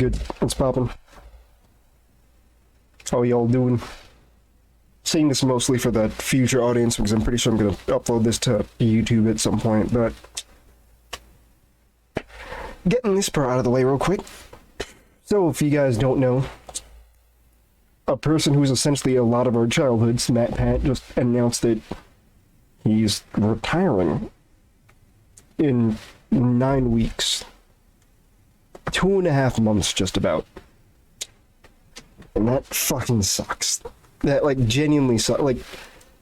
good? What's poppin'? How y'all doing? Saying this mostly for the future audience because I'm pretty sure I'm gonna upload this to YouTube at some point, but getting this part out of the way real quick. So if you guys don't know, a person who's essentially a lot of our childhoods, MatPat, just announced that he's retiring in 9 weeks. 2.5 months just about. And that fucking sucks. That, like, genuinely sucks. Like,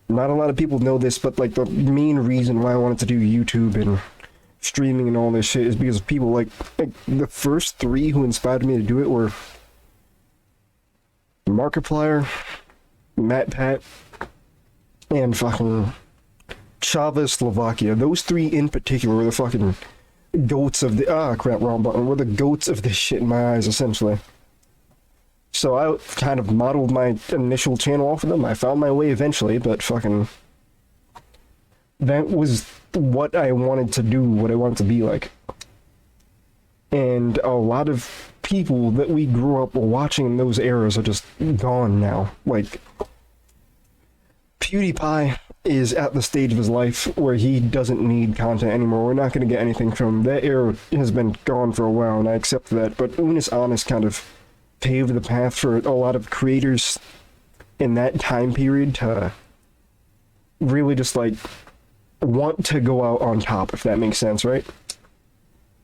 not a lot of people know this, but, like, the main reason why I wanted to do YouTube and streaming and all this shit is because of people, like the first 3 who inspired me to do it were Markiplier, MatPat, and fucking Czechoslovakia. Those 3 in particular were the fucking goats of the wrong button. Were the goats of this shit in my eyes, essentially. So I kind of modeled my initial channel off of them. I found my way eventually, but fucking that was what I wanted to do, what I wanted to be like. And a lot of people that we grew up watching in those eras are just gone now. Like, PewDiePie is at the stage of his life where he doesn't need content anymore. We're not going to get anything from him. That era has been gone for a while, and I accept that. But Unis Honest kind of paved the path for a lot of creators in that time period to really just, like, want to go out on top, if that makes sense, right?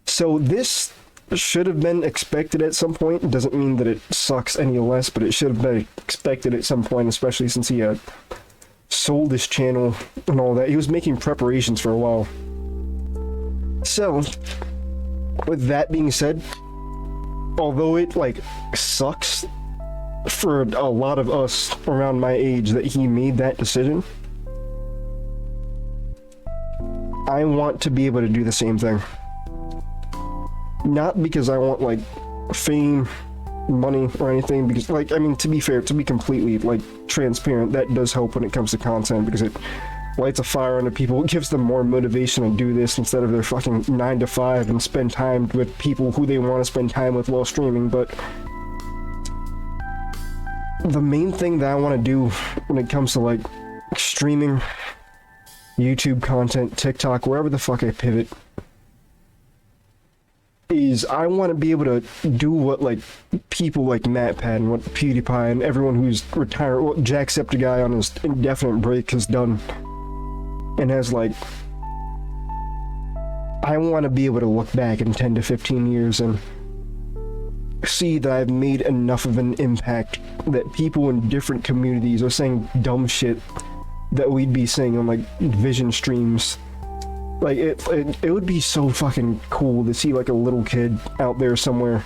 So this should have been expected at some point. It doesn't mean that it sucks any less, but it should have been expected at some point, especially since he sold his channel and all that. He was making preparations for a while. So, with that being said, although it, like, sucks for a lot of us around my age that he made that decision, I want to be able to do the same thing. Not because I want, like, fame, money, or anything, because, like, I mean, to be fair, to be completely, like, transparent, that does help when it comes to content, because it lights a fire under people. It gives them more motivation to do this instead of their fucking 9 to 5 and spend time with people who they want to spend time with while streaming. But the main thing that I want to do when it comes to, like, streaming, YouTube content, TikTok, wherever the fuck I pivot, is I want to be able to do what, like, people like MatPat and what PewDiePie and everyone who's retired, what Jacksepticeye on his indefinite break has done, and has, like, I want to be able to look back in 10 to 15 years and see that I've made enough of an impact that people in different communities are saying dumb shit that we'd be saying on, like, Vizion streams. Like, it would be so fucking cool to see, like, a little kid out there somewhere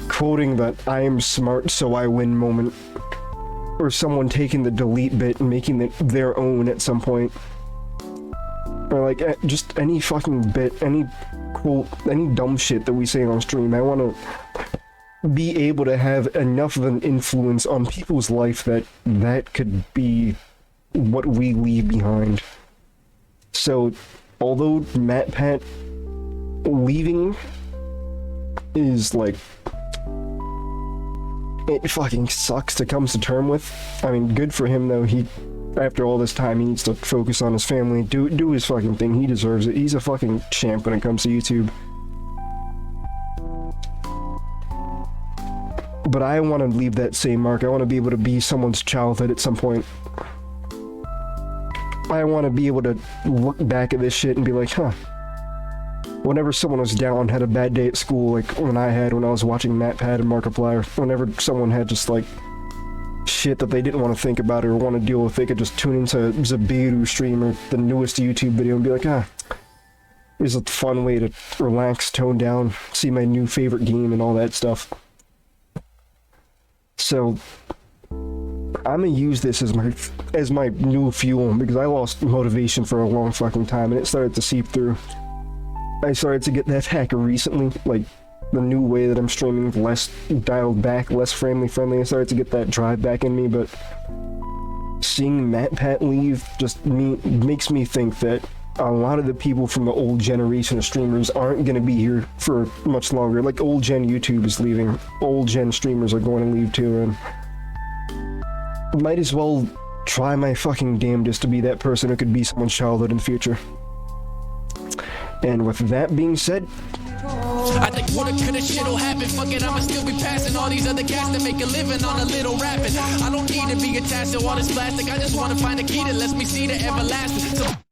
quoting that "I am smart so I win" moment, or someone taking the delete bit and making it their own at some point, or, like, just any fucking bit, any quote, any dumb shit that we say on stream. I want to be able to have enough of an influence on people's life that that could be what we leave behind. So, although MatPat leaving is, like, it fucking sucks to come to term with. I mean, good for him, though. He, after all this time, he needs to focus on his family, do his fucking thing. He deserves it. He's a fucking champ when it comes to YouTube. But I want to leave that same mark. I want to be able to be someone's childhood at some point. I want to be able to look back at this shit and be like, huh, whenever someone was down, had a bad day at school, like when I was watching MatPat and Markiplier, whenever someone had just, like, shit that they didn't want to think about or want to deal with, they could just tune into Xabieru stream or the newest YouTube video and be like, it's a fun way to relax, tone down, see my new favorite game and all that stuff. So I'm gonna use this as my new fuel, because I lost motivation for a long fucking time and it started to seep through. I started to get that hacker recently, like the new way that I'm streaming, less dialed back, less family friendly. I started to get that drive back in me, but seeing MatPat leave just makes me think that a lot of the people from the old generation of streamers aren't going to be here for much longer. Like, old gen YouTube is leaving. Old gen streamers are going to leave too, and might as well try my fucking damnedest to be that person who could be someone's childhood in the future. And with that being said, I think what coulda shit'll happen. Fuck it, I'ma still be passing all these other cats that make a living on a little rapping. I don't need to be attached to all this plastic. I just wanna find a key that lets me see the everlasting. So